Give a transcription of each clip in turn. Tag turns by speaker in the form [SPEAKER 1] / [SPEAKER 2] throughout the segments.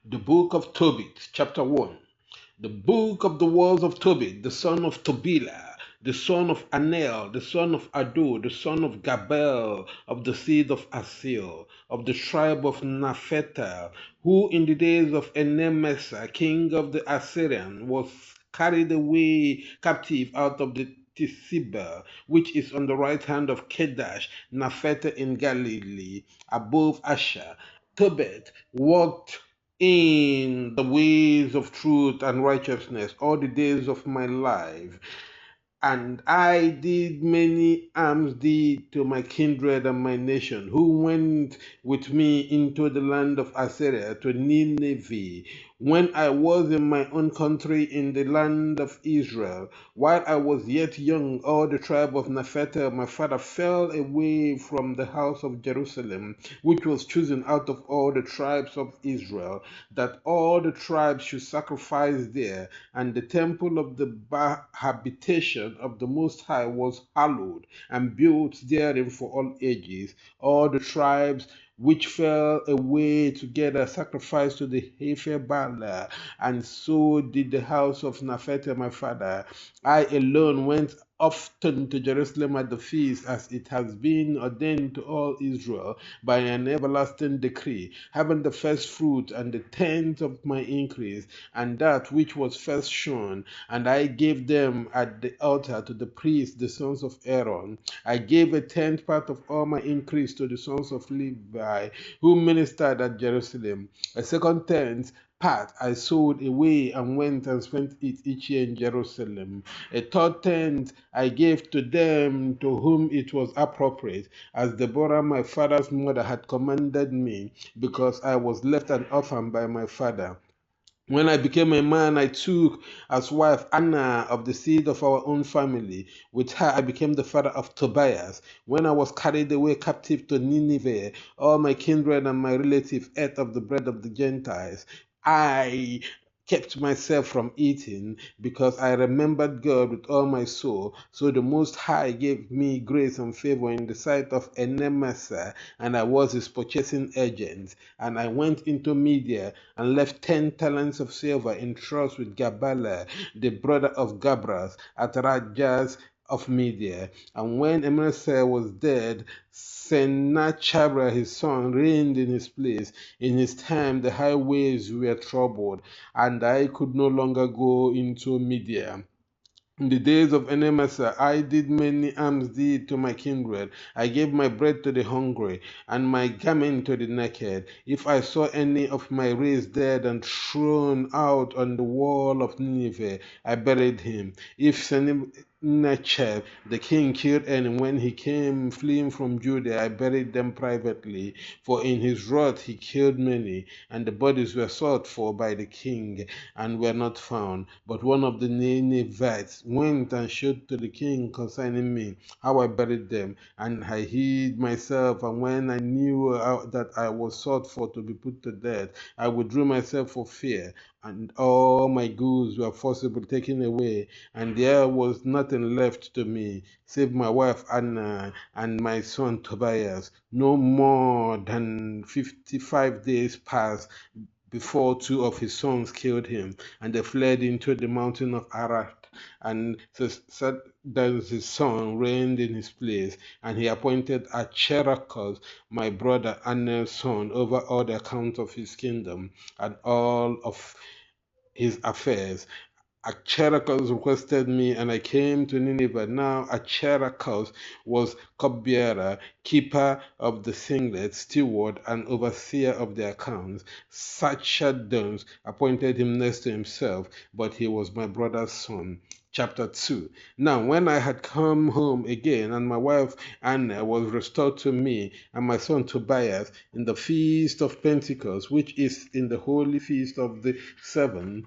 [SPEAKER 1] The book of Tobit, chapter 1. The book of the words of Tobit, the son of Tobila, the son of Anel, the son of Ado, the son of Gabel, of the seed of Asil, of the tribe of Naphtali, who in the days of Enemesa, king of the Assyrian, was carried away captive out of the Tisibel, which is on the right hand of Kedash, Naphtali in Galilee, above Asher. Tobit walked in the ways of truth and righteousness all the days of my life, and I did many alms deed to my kindred and my nation, who went with me into the land of Assyria to Nineveh, when I was in my own country in the land of Israel. While I was yet young, all the tribe of Naphtali, my father, fell away from the house of Jerusalem, which was chosen out of all the tribes of Israel, that all the tribes should sacrifice there, and the temple of the habitation of the Most High was hallowed and built therein for all ages. All the tribes which fell away together sacrificed to the Heifer Bala, and so did the house of Naphtali my father. I alone went often to Jerusalem at the feast, as it has been ordained to all Israel by an everlasting decree, having the first fruit and the tenth of my increase, and that which was first shown. And I gave them at the altar to the priests, the sons of Aaron. I gave a tenth part of all my increase to the sons of Levi, who ministered at Jerusalem. A second tenth part I sold away and went and spent it each year in Jerusalem. A third tenth I gave to them to whom it was appropriate, as Deborah my father's mother had commanded me, because I was left an orphan by my father. When I became a man, I took as wife Anna of the seed of our own family. With her, I became the father of Tobias. When I was carried away captive to Nineveh, all my kindred and my relatives ate of the bread of the Gentiles. I kept myself from eating because I remembered God with all my soul. So the Most High gave me grace and favor in the sight of Enemesa, and I was his purchasing agent. And I went into Media and left 10 talents of silver in trust with Gabala, the brother of Gabras, at Rajas of Media. And when Emerson was dead, Sennacherib his son reigned in his place. In his time the highways were troubled, and I could no longer go into Media. In the days of Enemesa, I did many alms deed to my kindred. I gave my bread to the hungry, and my garment to the naked. If I saw any of my race dead and thrown out on the wall of Nineveh, I buried him. If Sennacherib the king killed any when he came fleeing from Judah, I buried them privately. For in his wrath he killed many, and the bodies were sought for by the king and were not found. But one of the Ninevites went and showed to the king concerning me how I buried them, and I hid myself. And when I knew that I was sought for to be put to death, I withdrew myself for fear, and all my goods were forcibly taken away, and there was nothing left to me save my wife Anna and my son Tobias. No more than 55 days passed before two of his sons killed him, and they fled into the mountain of Arad. And then his son reigned in his place, and he appointed Acherachus, my brother Anel's son, over all the accounts of his kingdom and all of his affairs. Acherachus requested me, and I came to Nineveh. Now Acherachus was cupbearer, keeper of the singlet, steward, and overseer of the accounts. Sachaddon appointed him next to himself, but he was my brother's son. Chapter 2. Now, when I had come home again, and my wife Anna was restored to me, and my son Tobias, in the feast of Pentecost, which is in the holy feast of the 7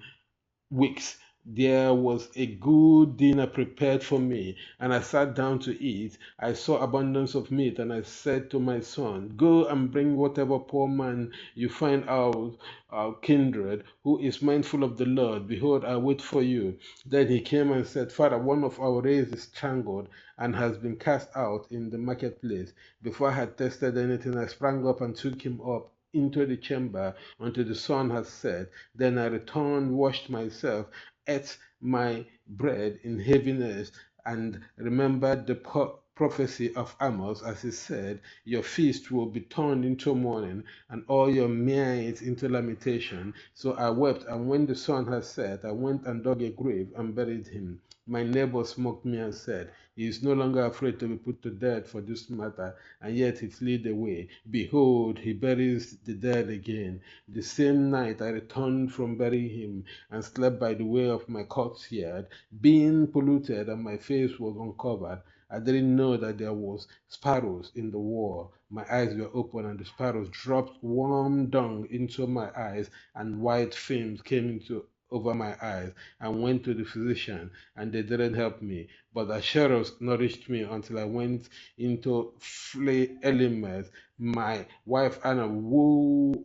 [SPEAKER 1] weeks, there was a good dinner prepared for me, and I sat down to eat. I saw abundance of meat, and I said to my son, Go and bring whatever poor man you find out, our kindred, who is mindful of the Lord. Behold, I wait for you. Then he came and said, Father, one of our race is strangled and has been cast out in the marketplace. Before I had tasted anything, I sprang up and took him up into the chamber until the sun had set. Then I returned, washed myself, ate my bread in heaviness, and remembered the prophecy of Amos, as he said, "Your feast will be turned into mourning, and all your meat into lamentation." So I wept, and when the sun had set, I went and dug a grave and buried him. My neighbors mocked me and said, "He is no longer afraid to be put to death for this matter, and yet it lead away. Behold, he buries the dead again." The same night I returned from burying him, and slept by the way of my courtyard, being polluted, and my face was uncovered. I didn't know that there was sparrows in the wall. My eyes were open, and the sparrows dropped warm dung into my eyes, and white films came into over my eyes. I went to the physician, and they didn't help me. But Asheros nourished me until I went into Elimelech. My wife Anna wove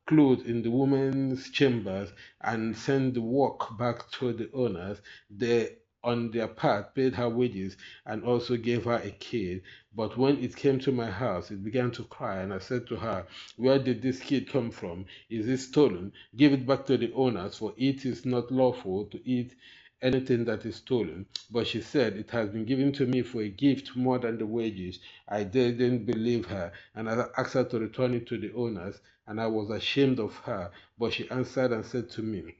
[SPEAKER 1] clothes in the women's chambers and sent the work back to the owners. They, on their part, paid her wages and also gave her a kid. But when it came to my house, it began to cry, and I said to her, "Where did this kid come from? Is it stolen? Give it back to the owners, for it is not lawful to eat anything that is stolen." But she said, "It has been given to me for a gift more than the wages." I didn't believe her, and I asked her to return it to the owners, and I was ashamed of her. But she answered and said to me,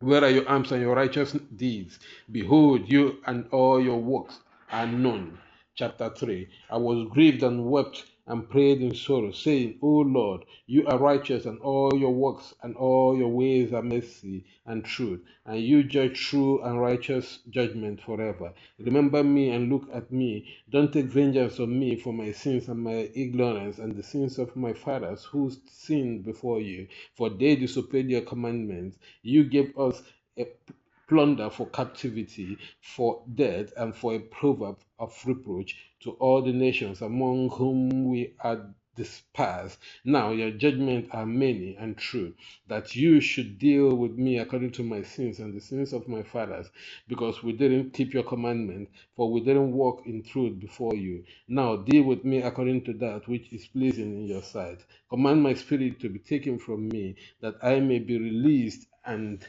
[SPEAKER 1] "Where are your arms and your righteous deeds? Behold, you and all your works are known." Chapter 3. I was grieved and wept and prayed in sorrow, saying, "O Lord, you are righteous, and all your works and all your ways are mercy and truth, and you judge true and righteous judgment forever. Remember me and look at me. Don't take vengeance on me for my sins and my ignorance and the sins of my fathers who sinned before you, for they disobeyed your commandments. You gave us a plunder for captivity, for death, and for a proverb of reproach to all the nations among whom we are dispersed. Now your judgments are many and true, that you should deal with me according to my sins and the sins of my fathers, because we didn't keep your commandment, for we didn't walk in truth before you. Now deal with me according to that which is pleasing in your sight. Command my spirit to be taken from me, that I may be released and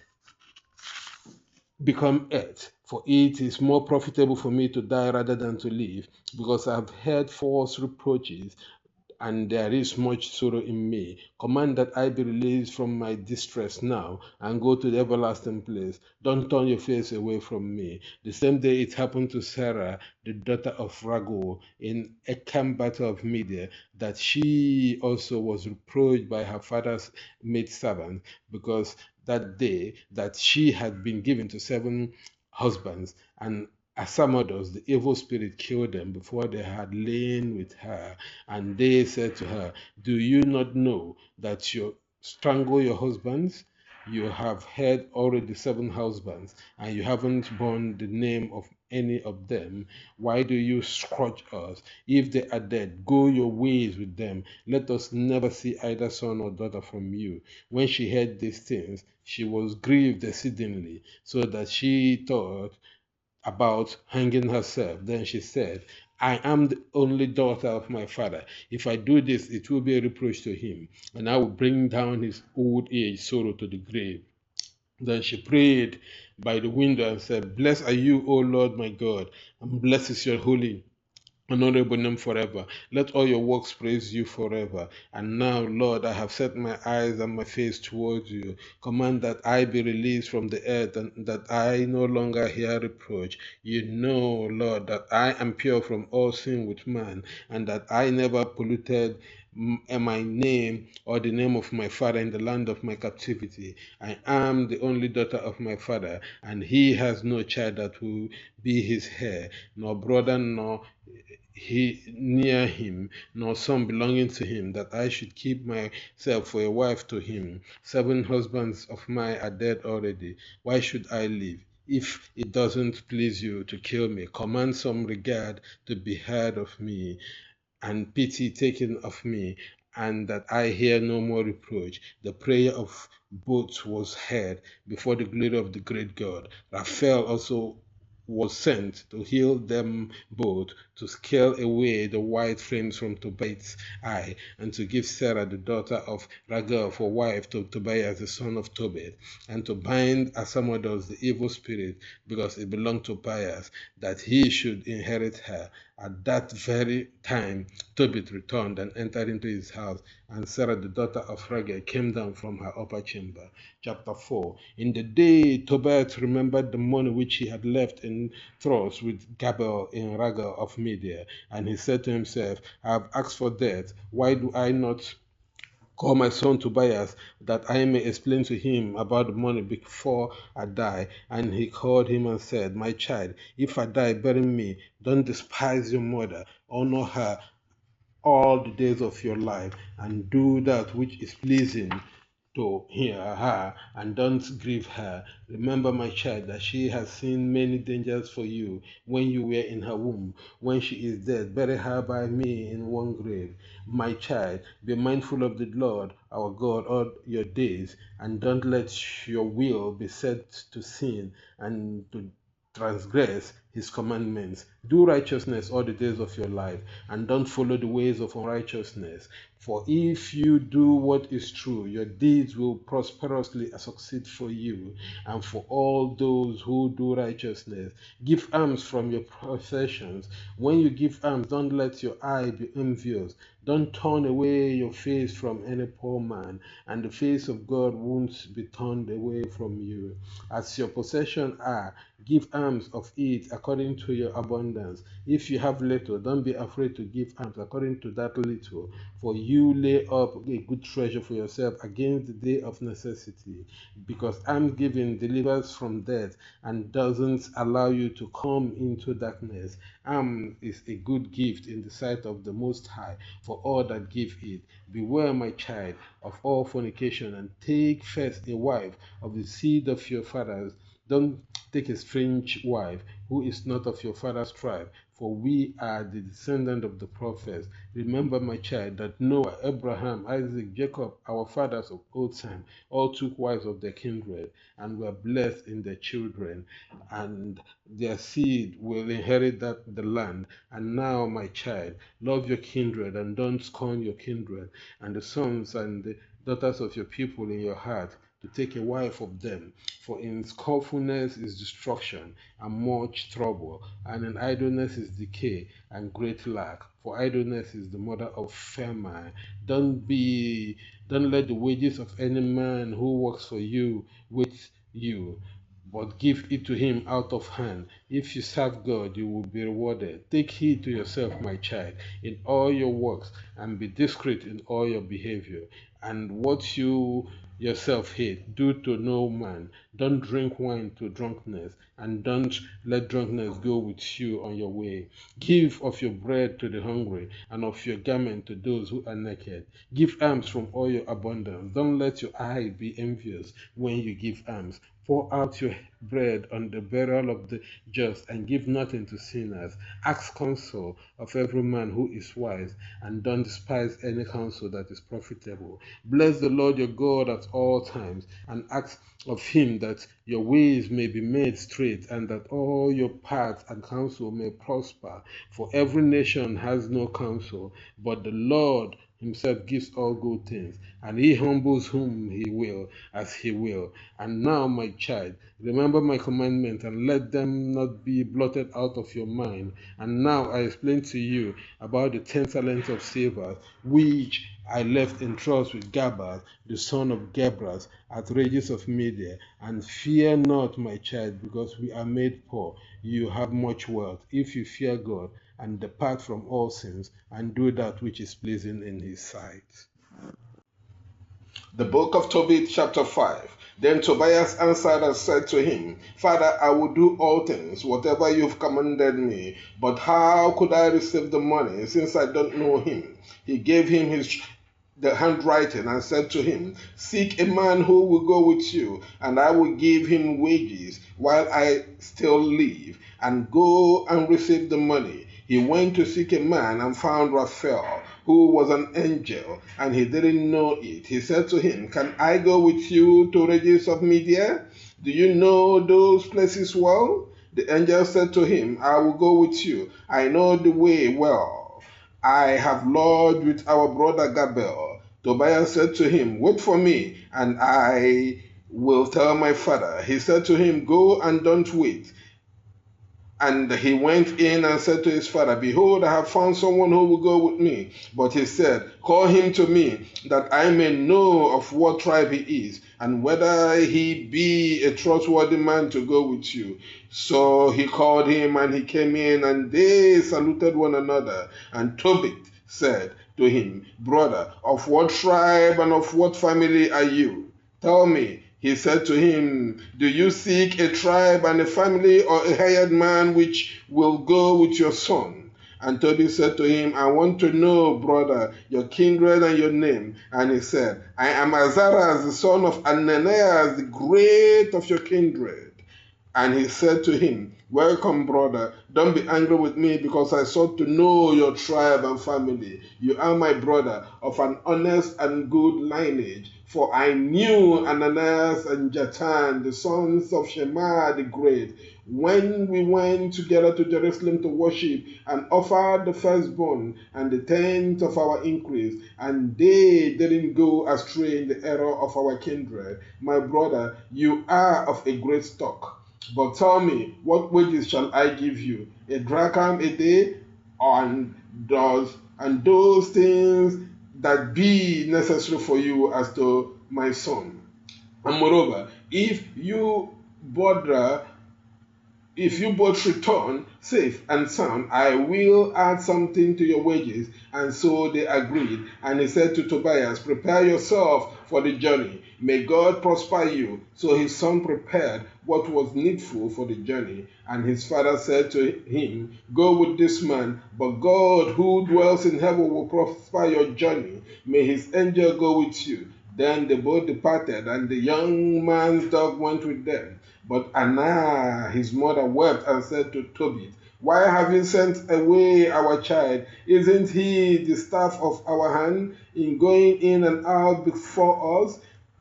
[SPEAKER 1] become earth, for it is more profitable for me to die rather than to live, because I have heard false reproaches, and there is much sorrow in me. Command that I be released from my distress now, and go to the everlasting place. Don't turn your face away from me." The same day it happened to Sarah, the daughter of Raguel, in a camp battle of Media, that she also was reproached by her father's maidservant, because that day that she had been given to 7 husbands, and as some others, the evil spirit killed them before they had lain with her. And they said to her, "Do you not know that you strangle your husbands? You have had already 7 husbands, and you haven't borne the name of any of them. Why do you scourge us? If they are dead, go your ways with them. Let us never see either son or daughter from you." When she heard these things, she was grieved exceedingly, so that she thought about hanging herself. Then she said, "I am the only daughter of my father. If I do this, it will be a reproach to him, and I will bring down his old age sorrow to the grave." Then she prayed by the window and said, "Blessed are you, O Lord my God, and blessed is your holy honorable name forever. Let all your works praise you forever. And now, Lord, I have set my eyes and my face towards you. Command that I be released from the earth, and that I no longer hear reproach. You know, Lord, that I am pure from all sin with man, and that I never polluted my name or the name of my father in the land of my captivity. I am the only daughter of my father, and he has no child that will be his heir, nor brother, nor he near him, nor son belonging to him, that I should keep myself for a wife to him. 7 husbands of mine are dead already. Why should I live? If it doesn't please you to kill me, command some regard to be had of me, and pity taken of me, and that I hear no more reproach. The prayer of both was heard before the glory of the great God. Raphael also was sent to heal them both, to scale away the white frames from Tobit's eye, and to give Sarah the daughter of Raguel for wife to Tobias the son of Tobit, and to bind Asmodeus the evil spirit, because it belonged to Tobias, that he should inherit her. At that very time Tobit returned and entered into his house, and Sarah the daughter of Raguel came down from her upper chamber. Chapter 4. In the day Tobit remembered the money which he had left in trust with Gabel in Raguel of Media, and he said to himself, I have asked for death. Why do I not call my son Tobias, that I may explain to him about the money before I die? And he called him and said, My child, if I die, bury me. Don't despise your mother. Honor her all the days of your life, and do that which is pleasing to her, and don't grieve her. Remember, my child, that she has seen many dangers for you when you were in her womb. When she is dead, bury her by me in one grave. My child, be mindful of the Lord our God all your days, and don't let your will be set to sin and to transgress his commandments. Do righteousness all the days of your life, and don't follow the ways of unrighteousness. For if you do what is true, your deeds will prosperously succeed for you and for all those who do righteousness. Give alms from your possessions. When you give alms, don't let your eye be envious. Don't turn away your face from any poor man, and the face of God won't be turned away from you. As your possession are, give alms of it according to your abundance. If you have little, don't be afraid to give alms according to that little, for you lay up a good treasure for yourself against the day of necessity, because alms giving delivers from death and doesn't allow you to come into darkness. Alms is a good gift in the sight of the Most High for all that give it. Beware, my child, of all fornication, and take first a wife of the seed of your fathers. Don't take a strange wife who is not of your father's tribe, for we are the descendant of the prophets. Remember, my child, that Noah, Abraham, Isaac, Jacob, our fathers of old time, all took wives of their kindred, and were blessed in their children, and their seed will inherit the land. And now, my child, love your kindred, and don't scorn your kindred, and the sons and the daughters of your people in your heart, to take a wife of them. For in scornfulness is destruction, and much trouble, and in idleness is decay, and great lack. For idleness is the mother of famine. Don't let the wages of any man who works for you with you, but give it to him out of hand. If you serve God, you will be rewarded. Take heed to yourself, my child, in all your works, and be discreet in all your behavior. And what you yourself hate, do to no man. Don't drink wine to drunkenness, and don't let drunkenness go with you on your way. Give of your bread to the hungry, and of your garment to those who are naked. Give alms from all your abundance. Don't let your eye be envious when you give alms. Pour out your bread on the burial of the just, and give nothing to sinners. Ask counsel of every man who is wise, and don't despise any counsel that is profitable. Bless the Lord your God at all times, and ask of him that your ways may be made straight, and that all your paths and counsel may prosper. For every nation has no counsel, but the Lord himself gives all good things, and he humbles whom he will, as he will. And now, my child, remember my commandments, and let them not be blotted out of your mind. And now I explain to you about the 10 talents of silver, which I left in trust with Gabal, the son of Gebras, at Regis of Media. And fear not, my child, because we are made poor. You have much wealth, if you fear God, and depart from all sins, and do that which is pleasing in his sight. The book of Tobit, chapter 5. Then Tobias answered and said to him, Father, I will do all things, whatever you've commanded me, but how could I receive the money, since I don't know him? He gave him the handwriting and said to him, Seek a man who will go with you, and I will give him wages while I still live, and go and receive the money. He went to seek a man and found Raphael, who was an angel, and he didn't know it. He said to him, Can I go with you to Regis of Media? Do you know those places well? The angel said to him, I will go with you. I know the way well. I have lodged with our brother Gabriel. Tobiah said to him, wait for me, and I will tell my father. He said to him, go and don't wait. And he went in and said to his father, behold, I have found someone who will go with me. But he said, call him to me, that I may know of what tribe he is, and whether he be a trustworthy man to go with you. So he called him, and he came in, and they saluted one another. And Tobit said to him, brother, of what tribe and of what family are you? Tell me. He said to him, do you seek a tribe and a family, or a hired man which will go with your son? And Tobit said to him, I want to know, brother, your kindred and your name. And he said, I am Azarias, the son of Ananias, the great of your kindred. And he said to him, welcome, brother. Don't be angry with me, because I sought to know your tribe and family. You are my brother, of an honest and good lineage. For I knew Ananias and Jatan, the sons of Shema the Great, when we went together to Jerusalem to worship, and offered the firstborn and the tenth of our increase, and they didn't go astray in the error of our kindred. My brother, you are of a great stock. But tell me, what wages shall I give you? A drachm a day, and those things that be necessary for you as to my son. And moreover, if you both return safe and sound, I will add something to your wages. And so they agreed. And he said to Tobias, prepare yourself for the journey. May God prosper you. So his son prepared what was needful for the journey. And his father said to him, go with this man, but God who dwells in heaven will prosper your journey. May his angel go with you. Then they both departed, and the young man's dog went with them. But Anna, his mother, wept and said to Tobit, why have you sent away our child? Isn't he the staff of our hand in going in and out before us?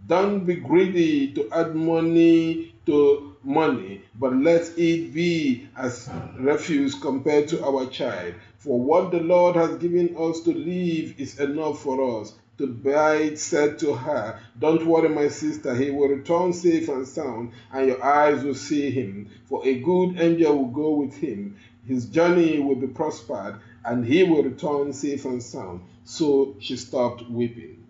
[SPEAKER 1] Don't be greedy to add money to money, but let it be as refuse compared to our child. For what the Lord has given us to live is enough for us. Tobit said to her, don't worry, my sister, he will return safe and sound, and your eyes will see him. For a good angel will go with him. His journey will be prospered, and he will return safe and sound. So she stopped weeping.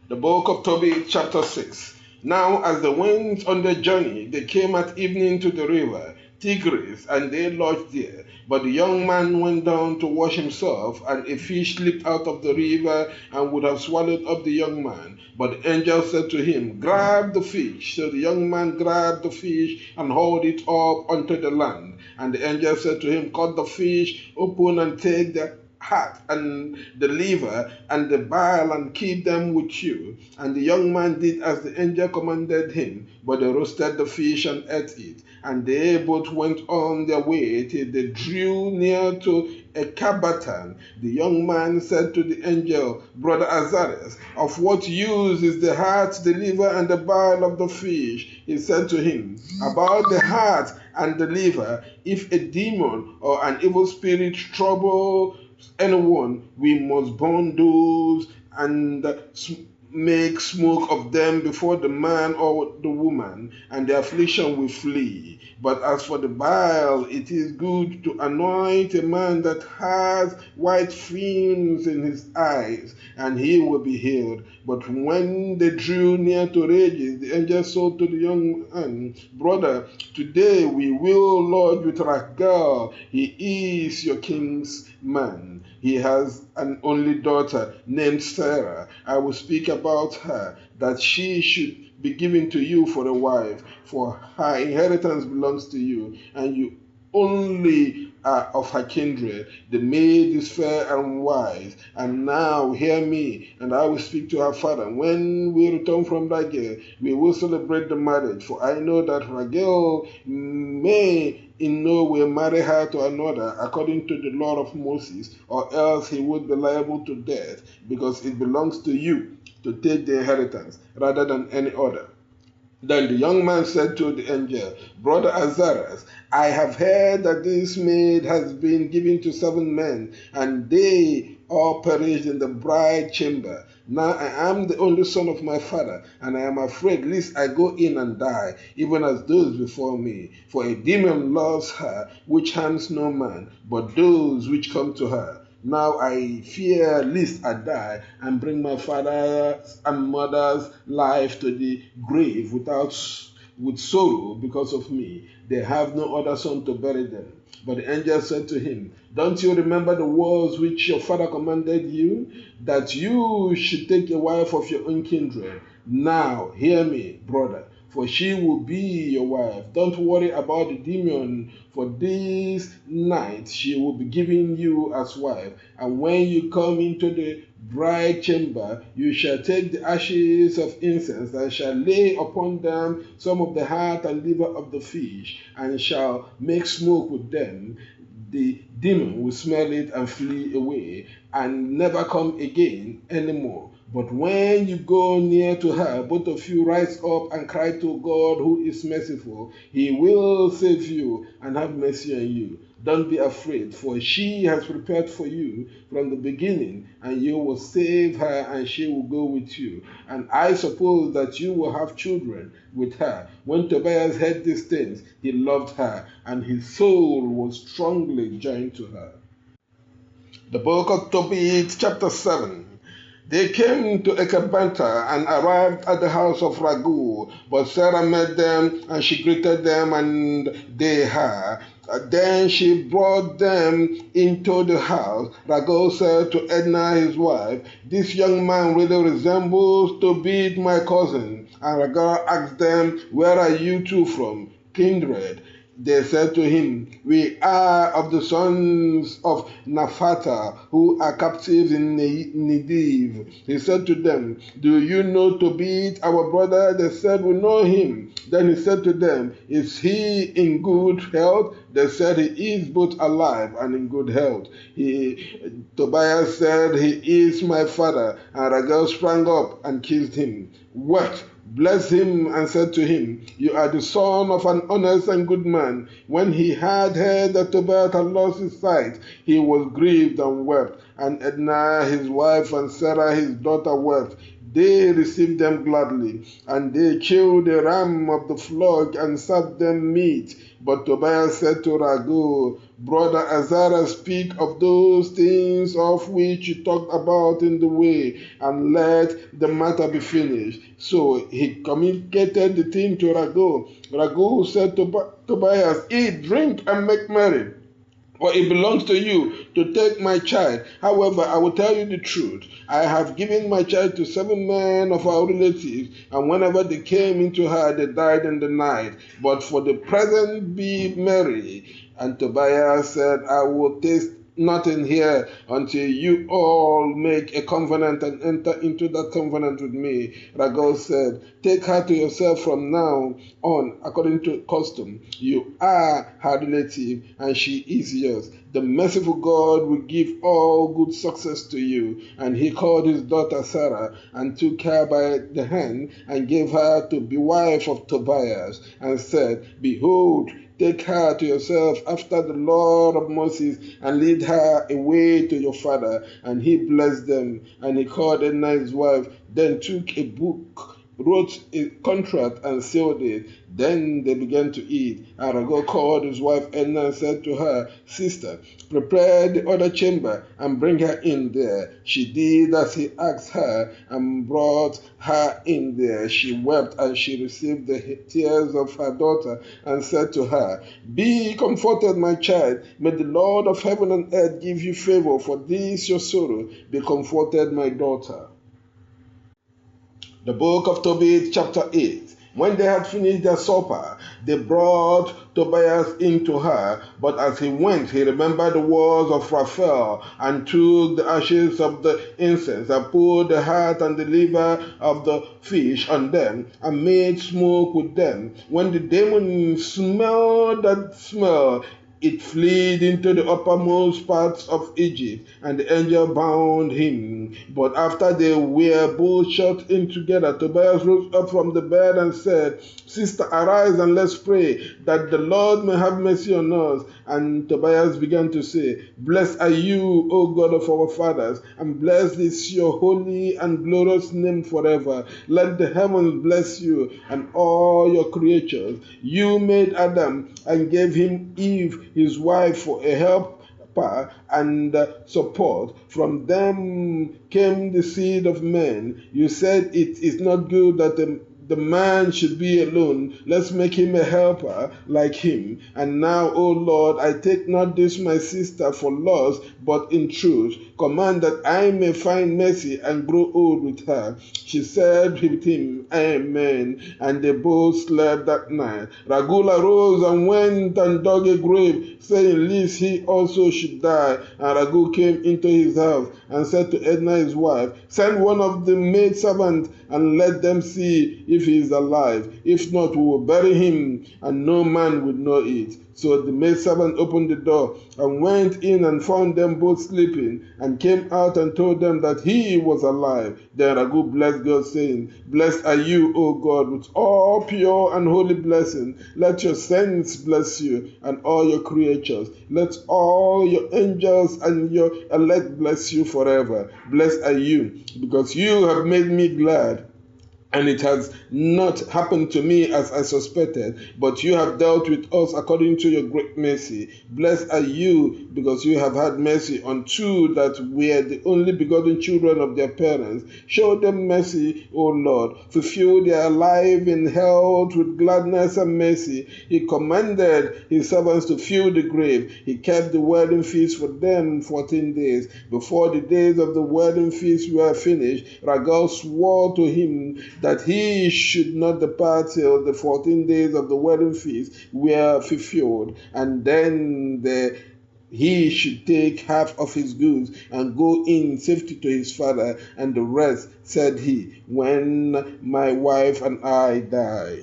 [SPEAKER 1] The book of Tobit, chapter 6. Now as they went on their journey, they came at evening to the river Tigris, and they lodged there. But the young man went down to wash himself, and a fish slipped out of the river and would have swallowed up the young man. But the angel said to him, grab the fish. So the young man grabbed the fish and hauled it up onto the land. And the angel said to him, cut the fish open and take the heart and the liver and the bile and keep them with you. And the young man did as the angel commanded him, but they roasted the fish and ate it. And they both went on their way till they drew near to Ekabatan. The young man said to the angel, brother Azarias, of what use is the heart, the liver, and the bile of the fish? He said to him, about the heart and the liver, if a demon or an evil spirit trouble anyone, we must burn those and make smoke of them before the man or the woman, and the affliction will flee. But as for the bile, it is good to anoint a man that has white fins in his eyes, and he will be healed. But when they drew near to Regis, the angel said to the young man, brother, today we will lodge with Ragal. He is your king's man. He has an only daughter named Sarah. I will speak about her, that she should be given to you for a wife, for her inheritance belongs to you, and you only are of her kindred. The maid is fair and wise. And now hear me, and I will speak to her father. When we return from Ragel, we will celebrate the marriage, for I know that Ragel may in no way marry her to another according to the law of Moses, or else he would be liable to death, because it belongs to you to take the inheritance rather than any other. Then the young man said to the angel, Brother Azarias, I have heard that this maid has been given to 7 men, and they all perished in the bride chamber. Now I am the only son of my father, and I am afraid lest I go in and die, even as those before me. For a demon loves her, which harms no man, but those which come to her. Now I fear lest I die and bring my father's and mother's life to the grave with sorrow because of me. They have no other son to bury them. But the angel said to him, Don't you remember the words which your father commanded you, that you should take a wife of your own kindred? Now hear me, brother, for she will be your wife. Don't worry about the demon, for this night she will be given you as wife. And when you come into the bride chamber, you shall take the ashes of incense and shall lay upon them some of the heart and liver of the fish, and shall make smoke with them. The demon will smell it and flee away, and never come again anymore. But when you go near to her, both of you rise up and cry to God, who is merciful. He will save you and have mercy on you. Don't be afraid, for she has prepared for you from the beginning, and you will save her, and she will go with you. And I suppose that you will have children with her. When Tobias heard these things, he loved her, and his soul was strongly joined to her. The book of Tobit, chapter 7. They came to Ekabanta and arrived at the house of Ragu. But Sarah met them, and she greeted them, and they her. Then she brought them into the house. Ragu said to Edna, his wife, This young man really resembles Tobit, my cousin. And Ragu asked them, Where are you two from? Kindred. They said to him, We are of the sons of Naphtali, who are captives in Negev. He said to them, Do you know Tobit, our brother? They said, We know him. Then he said to them, Is he in good health? They said, He is both alive and in good health. Tobias said, He is my father. And Raguel sprang up and kissed him. What? Blessed him and said to him, You are the son of an honest and good man. When he had heard that Tobit had lost his sight, he was grieved and wept. And Edna his wife and Sarah his daughter wept. They received them gladly, and they killed a ram of the flock and served them meat. But Tobias said to Ragu, Brother Azariah, speak of those things of which you talked about in the way, and let the matter be finished. So he communicated the thing to Ragu. Ragu said to Tobias, Eat, drink, and make merry, for it belongs to you to take my child. However, I will tell you the truth. I have given my child to 7 men of our relatives, and whenever they came into her, they died in the night. But for the present, be merry. And Tobias said, I will taste nothing here until you all make a covenant and enter into that covenant with me. Raguel said, Take her to yourself from now on, according to custom. You are her relative, and she is yours. The merciful God will give all good success to you. And he called his daughter Sarah, and took her by the hand, and gave her to be wife of Tobias, and said, Behold, take her to yourself after the law of Moses, and lead her away to your father. And he blessed them. And he called Edna his wife, then took a book, wrote a contract, and sealed it. Then they began to eat. And Raguel called his wife Edna and said to her, Sister, prepare the other chamber and bring her in there. She did as he asked her, and brought her in there. She wept, and she received the tears of her daughter, and said to her, Be comforted, my child. May the Lord of heaven and earth give you favor for this your sorrow. Be comforted, my daughter. The book of Tobit, chapter 8. When they had finished their supper, they brought Tobias in to her. But as he went, he remembered the words of Raphael, and took the ashes of the incense, and put the heart and the liver of the fish on them, and made smoke with them. When the demon smelled that smell, it fled into the uppermost parts of Egypt, and the angel bound him But after they were both shut in together, Tobias rose up from the bed and said, Sister, arise and let's pray, that the Lord may have mercy on us. And Tobias began to say, Blessed are you, O God of our fathers, and blessed is your holy and glorious name forever. Let the heavens bless you and all your creatures. You made Adam and gave him Eve, his wife, for a help and support. From them came the seed of men. You said it is not good that the man should be alone. Let's make him a helper like him. And now, O Lord, I take not this my sister for loss, but in truth. Command that I may find mercy and grow old with her. She said with him, Amen. And they both slept that night. Ragul arose and went and dug a grave, saying, Lest he also should die. And Ragul came into his house and said to Edna his wife, Send one of the maidservants and let them see if he is alive. If not, we will bury him, and no man will know it. So the maidservant opened the door and went in and found them both sleeping, and came out and told them that he was alive. Then Ragul blessed God, saying, Blessed are you, O God, with all pure and holy blessing. Let your saints bless you, and all your creatures. Let all your angels and your elect bless you forever. Blessed are you, because you have made me glad. And it has not happened to me as I suspected, but you have dealt with us according to your great mercy. Blessed are you, because you have had mercy on two that were the only begotten children of their parents. Show them mercy, O Lord. Fulfill their life in health with gladness and mercy. He commanded his servants to fill the grave. He kept the wedding feast for them 14 days. Before the days of the wedding feast were finished, Ragul swore to him that he should not depart till the 14 days of the wedding feast were fulfilled, and then he should take half of his goods and go in safety to his father, and the rest, said he, when my wife and I die.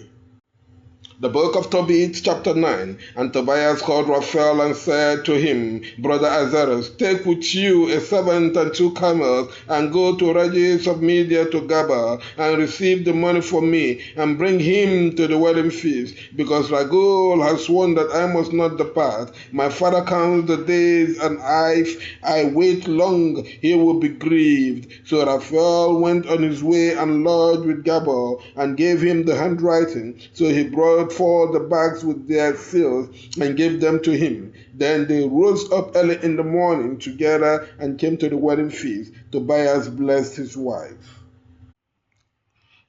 [SPEAKER 1] The book of Tobit, chapter 9. And Tobias called Raphael and said to him, Brother Azarus, take with you a servant and 2 camels, and go to Rages of Media to Gaba, and receive the money for me, and bring him to the wedding feast, because Ragul has sworn that I must not depart. My father counts the days, and if I wait long, he will be grieved. So Raphael went on his way and lodged with Gabal, and gave him the handwriting. So he brought forth the bags with their seals and gave them to him. Then they rose up early in the morning together and came to the wedding feast. Tobias blessed his wife.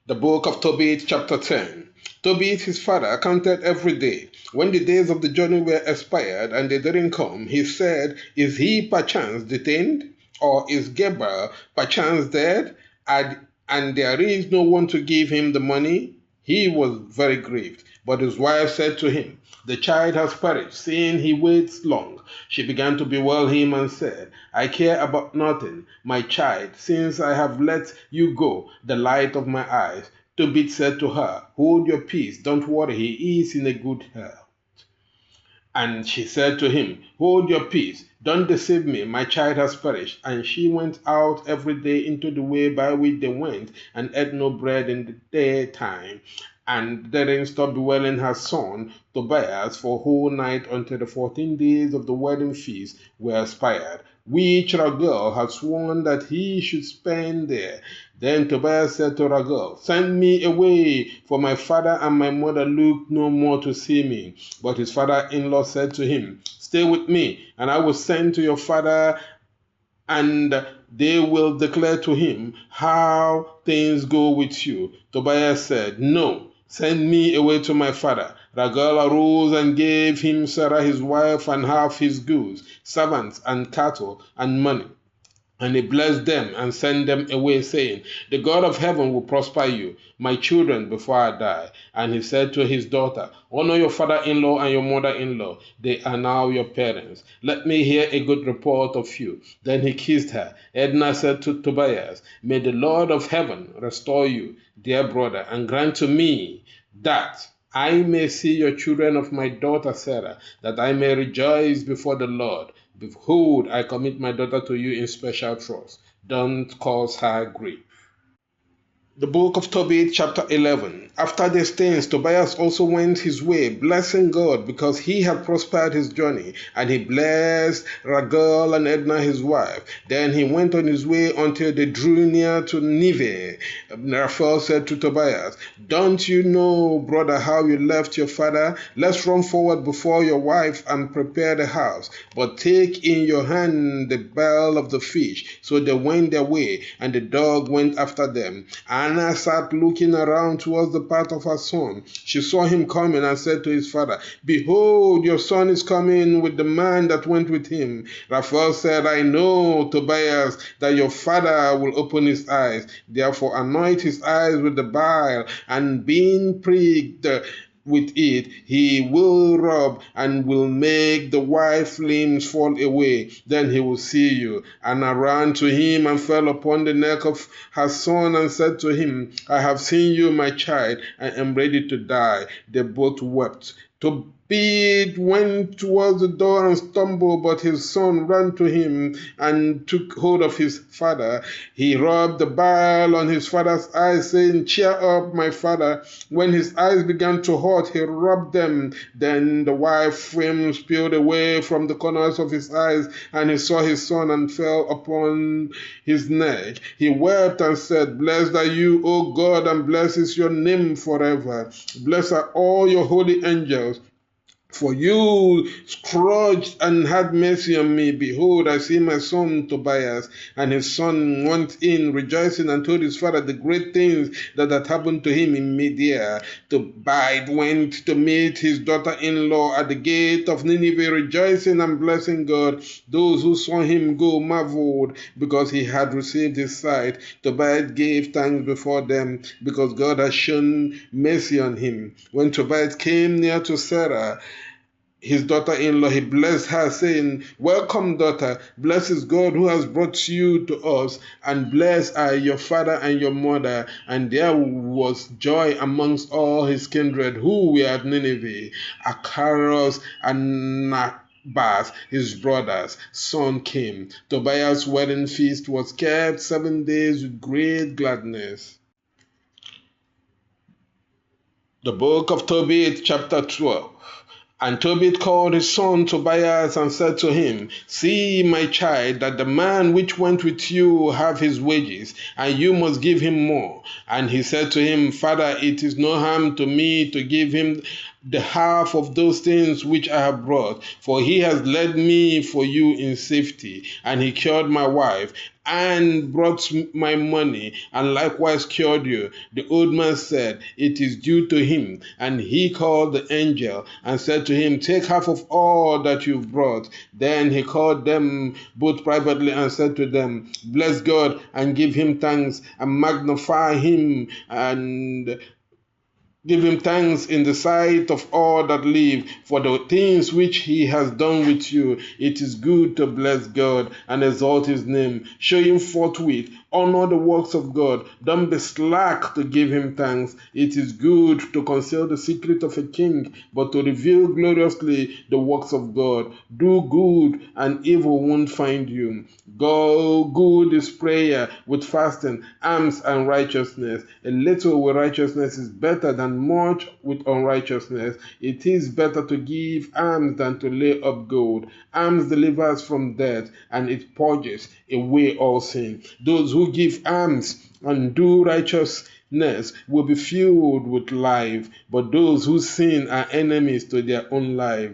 [SPEAKER 1] The book of Tobit, chapter 10. Tobit, his father, counted every day. When the days of the journey were expired and they didn't come, he said, Is he perchance detained? Or is Geber perchance dead? And there is no one to give him the money? He was very grieved. But his wife said to him, The child has perished, seeing he waits long. She began to bewail him and said, I care about nothing, my child, since I have let you go, the light of my eyes. Tobit said to her, Hold your peace, don't worry, he is in a good health. And she said to him, Hold your peace, don't deceive me, my child has perished. And she went out every day into the way by which they went, and ate no bread in the daytime, and didn't stop bewailing her son Tobias for a whole night until the 14 days of the wedding feast were expired, which Ragul had sworn that he should spend there. Then Tobias said to Ragul, Send me away, for my father and my mother look no more to see me. But his father-in-law said to him, Stay with me, and I will send to your father, and they will declare to him how things go with you. Tobias said, No, send me away to my father. Ragul arose and gave him Sarah his wife and half his goods, servants and cattle and money. And he blessed them and sent them away, saying, The God of heaven will prosper you, my children, before I die. And he said to his daughter, Honor your father-in-law and your mother-in-law. They are now your parents. Let me hear a good report of you. Then he kissed her. Edna said to Tobias, May the Lord of heaven restore you, dear brother, and grant to me that I may see your children of my daughter Sarah, that I may rejoice before the Lord. Behold, I commit my daughter to you in special trust. Don't cause her grief. The book of Tobit, chapter 11. After these things, Tobias also went his way, blessing God, because he had prospered his journey, and he blessed Raguel and Edna his wife. Then he went on his way until they drew near to Nineveh. Raphael said to Tobias, "Don't you know, brother, how you left your father? Let's run forward before your wife and prepare the house. But take in your hand the bell of the fish." So they went their way, and the dog went after them. Anna sat looking around towards the path of her son. She saw him coming and said to his father, "Behold, your son is coming with the man that went with him." Raphael said, "I know, Tobias, that your father will open his eyes. Therefore anoint his eyes with the bile, and being pricked with it, he will rub and will make the white flames fall away. Then he will see you." Anna ran to him and fell upon the neck of her son and said to him, "I have seen you, my child, and am ready to die." They both wept. Tobit went towards the door and stumbled, but his son ran to him and took hold of his father. He rubbed the bile on his father's eyes, saying, "Cheer up, my father." When his eyes began to hurt, he rubbed them. Then the white flame spilled away from the corners of his eyes, and he saw his son and fell upon his neck. He wept and said, "Blessed are you, O God, and blessed is your name forever. Blessed are all your holy angels. For you scourged and had mercy on me. Behold, I see my son Tobias." And his son went in rejoicing and told his father the great things that had happened to him in Media. Tobit went to meet his daughter-in-law at the gate of Nineveh, rejoicing and blessing God. Those who saw him go marveled because he had received his sight. Tobit gave thanks before them because God had shown mercy on him. When Tobit came near to Sarah, his daughter-in-law, he blessed her, saying, "Welcome, daughter. Blessed is God who has brought you to us, and blessed are your father and your mother." And there was joy amongst all his kindred who were at Nineveh. Acharos and Nabas, his brother's son, came. Tobias' wedding feast was kept 7 days with great gladness. The book of Tobit, chapter 12. And Tobit called his son Tobias and said to him, "See, my child, that the man which went with you have his wages, and you must give him more." And he said to him, "Father, it is no harm to me to give him the half of those things which I have brought, for he has led me for you in safety, and he cured my wife, and brought my money, and likewise cured you." The old man said, "It is due to him." And he called the angel and said to him, "Take half of all that you've brought." Then he called them both privately and said to them, "Bless God and give him thanks, and magnify him, and give him thanks in the sight of all that live, for the things which he has done with you. It is good to bless God and exalt his name. Show him forthwith. Honor the works of God. Don't be slack to give him thanks. It is good to conceal the secret of a king, but to reveal gloriously the works of God. Do good, and evil won't find you. Go good is prayer with fasting, alms, and righteousness. A little with righteousness is better than much with unrighteousness. It is better to give alms than to lay up gold. Alms delivers from death, and it purges away all sin. Those who give alms and do righteousness will be filled with life, but those who sin are enemies to their own life.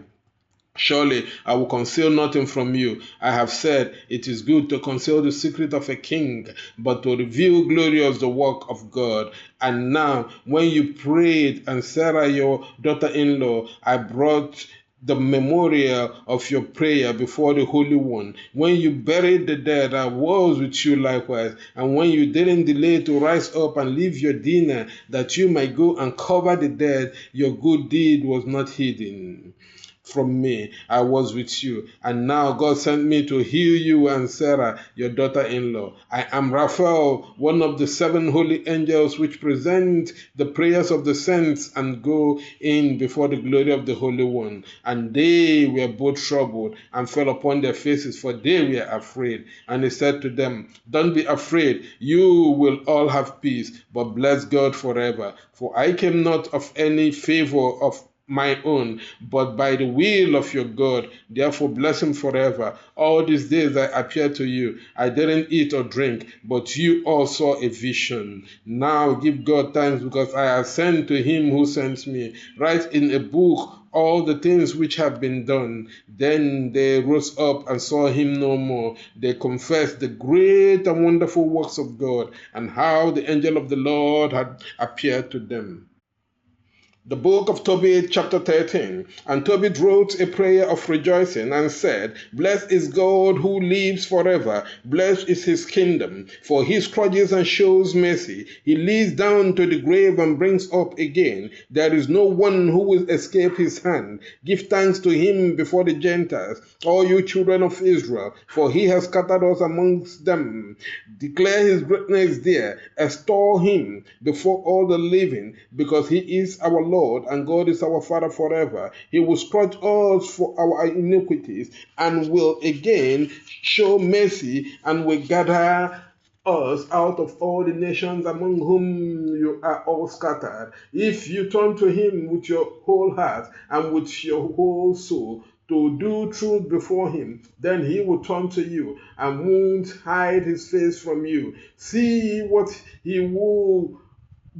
[SPEAKER 1] Surely I will conceal nothing from you. I have said it is good to conceal the secret of a king, but to reveal glorious the work of God. And now, when you prayed, and Sarah your daughter-in-law, I brought the memorial of your prayer before the Holy One. When you buried the dead, I was with you likewise. And when you didn't delay to rise up and leave your dinner, that you might go and cover the dead, your good deed was not hidden. from me. I was with you, and now God sent me to heal you and Sarah, your daughter-in-law. I am Raphael, one of the 7 holy angels which present the prayers of the saints and go in before the glory of the Holy One. And they were both troubled and fell upon their faces, for they were afraid. And he said to them, don't be afraid, you will all have peace, but bless God forever. For I came not of any favor of my own, but by the will of your God. Therefore, bless him forever. All these days I appeared to you. I didn't eat or drink, but you all saw a vision. Now give God thanks, because I ascend to him who sent me. Write in a book all the things which have been done. Then they rose up and saw him no more. They confessed the great and wonderful works of God, and how the angel of the Lord had appeared to them. The book of Tobit, chapter 13. And Tobit wrote a prayer of rejoicing and said, blessed is God who lives forever. Blessed is his kingdom, for he scourges and shows mercy. He leads down to the grave and brings up again. There is no one who will escape his hand. Give thanks to him before the Gentiles, all you children of Israel, for he has scattered us amongst them. Declare his greatness there. Extol him before all the living, because he is our Lord, and God is our Father forever. He will scourge us for our iniquities, and will again show mercy, and will gather us out of all the nations among whom you are all scattered. If you turn to him with your whole heart and with your whole soul, to do truth before him, then he will turn to you and won't hide his face from you. See what he will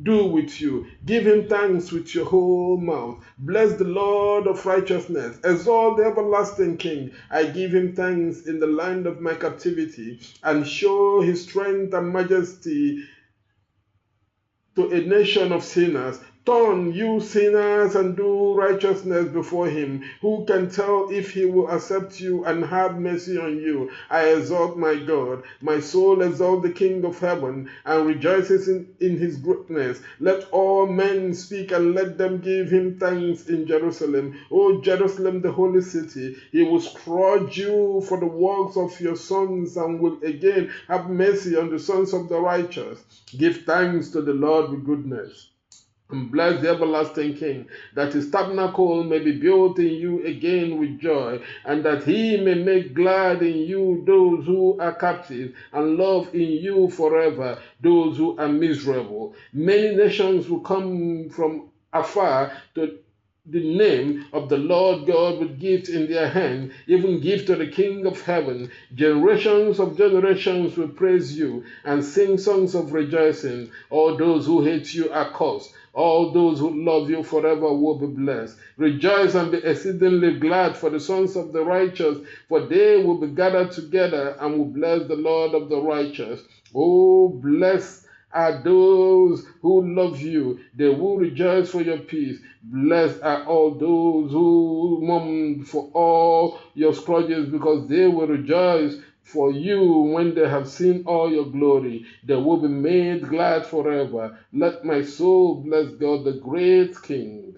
[SPEAKER 1] do with you. Give him thanks with your whole mouth. Bless the Lord of righteousness. Exalt the everlasting King. I give him thanks in the land of my captivity, and show his strength and majesty to a nation of sinners. Turn, you sinners, and do righteousness before him. Who can tell if he will accept you and have mercy on you? I exalt my God. My soul exalts the King of heaven, and rejoices in his greatness. Let all men speak, and let them give him thanks in Jerusalem. O Jerusalem, the holy city, he will scourge you for the works of your sons, and will again have mercy on the sons of the righteous. Give thanks to the Lord with goodness, and bless the everlasting King, that his tabernacle may be built in you again with joy, and that he may make glad in you those who are captive, and love in you forever those who are miserable. Many nations will come from afar to the name of the Lord God with gifts in their hand, even give to the King of heaven. Generations of generations will praise you and sing songs of rejoicing. All those who hate you are cursed. All those who love you forever will be blessed. Rejoice and be exceedingly glad for the sons of the righteous, for they will be gathered together and will bless the Lord of the righteous. Oh, bless are those who love you. They will rejoice for your peace. Blessed are all those who mourn for all your scourges, because they will rejoice for you when they have seen all your glory. They will be made glad forever. Let my soul bless God, the great King.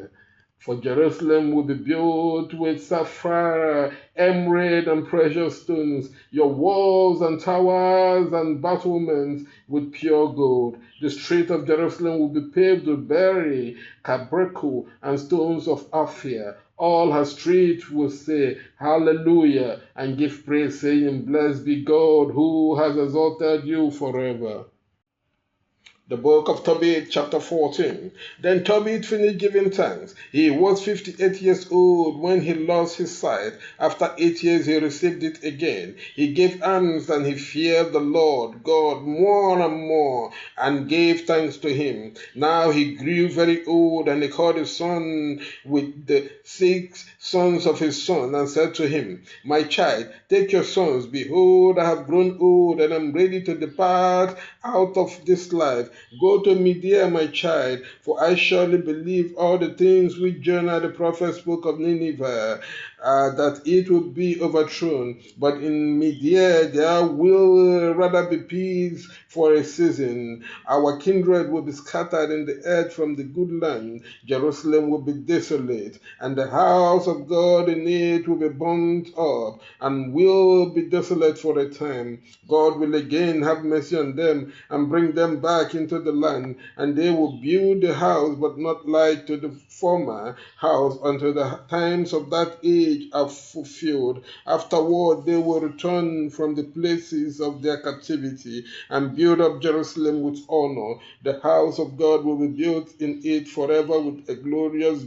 [SPEAKER 1] For Jerusalem will be built with sapphire, emerald, and precious stones, your walls and towers and battlements with pure gold. The street of Jerusalem will be paved with beryl, cabreco, and stones of Ophir. All her streets will say, Hallelujah, and give praise, saying, Blessed be God who has exalted you forever. The book of Tobit, chapter 14. Then Tobit finished giving thanks. He was 58 years old when he lost his sight. After 8 years he received it again. He gave alms, and he feared the Lord God more and more, and gave thanks to him. Now he grew very old, and he called his son with the 6 sons of his son, and said to him, My child, take your sons. Behold, I have grown old, and am ready to depart out of this life. Go to Media, my child, for I surely believe all the things which Jonah the prophet spoke of Nineveh, that it will be overthrown. But in Media there will rather be peace for a season. Our kindred will be scattered in the earth from the good land. Jerusalem will be desolate, and the house of God in it will be burnt up, and will be desolate for a time. God will again have mercy on them and bring them back into the land, and they will build a house, but not like to the former house, until the times of that age are fulfilled. Afterward, they will return from the places of their captivity and build up Jerusalem with honor. The house of God will be built in it forever with a glorious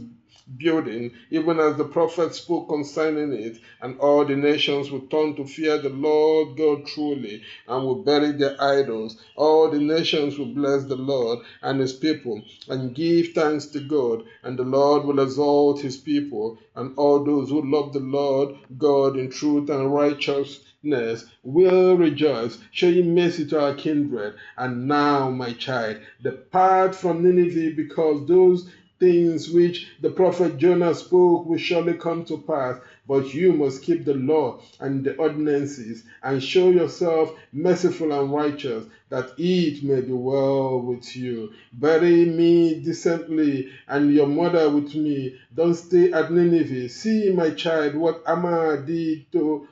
[SPEAKER 1] building, even as the prophet spoke concerning it, and all the nations will turn to fear the Lord God truly, and will bury their idols. All the nations will bless the Lord and his people, and give thanks to God, and the Lord will exalt his people, and all those who love the Lord God in truth and righteousness will rejoice, showing mercy to our kindred. And now, my child, depart from Nineveh, because those things which the prophet Jonah spoke will surely come to pass. But you must keep the law and the ordinances, and show yourself merciful and righteous, that it may be well with you. Bury me decently, and your mother with me. Don't stay at Nineveh. See, my child, what Amma did to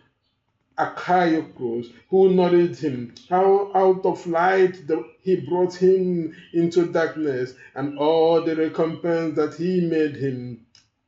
[SPEAKER 1] Achaicus, who nourished him, how out of light he brought him into darkness, and all the recompense that he made him.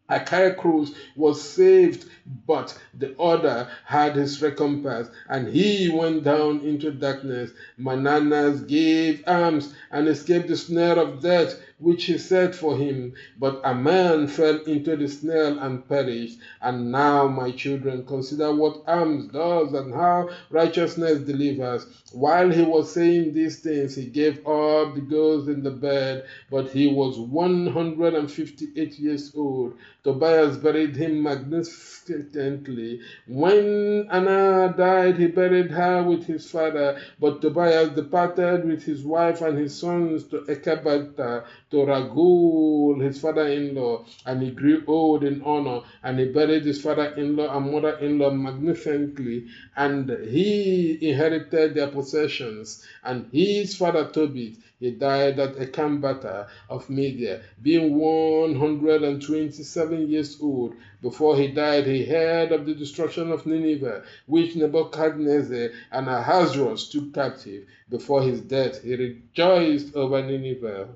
[SPEAKER 1] Achaicus was saved, but the other had his recompense, and he went down into darkness. Mananas gave alms and escaped the snare of death, which he set for him. But a man fell into the snare and perished. And now, my children, consider what alms does and how righteousness delivers. While he was saying these things, he gave up the ghost in the bed, but he was 158 years old. Tobias buried him magnificently. When Anna died, he buried her with his father, but Tobias departed with his wife and his sons to Ecbatana, to Ragul, his father-in-law, and he grew old in honor, and he buried his father-in-law and mother-in-law magnificently, and he inherited their possessions. And his father Tobit, he died at Ecbatana of Media, being 127 years old. Before he died, he heard of the destruction of Nineveh, which Nebuchadnezzar and Ahasuerus took captive. Before his death, he rejoiced over Nineveh.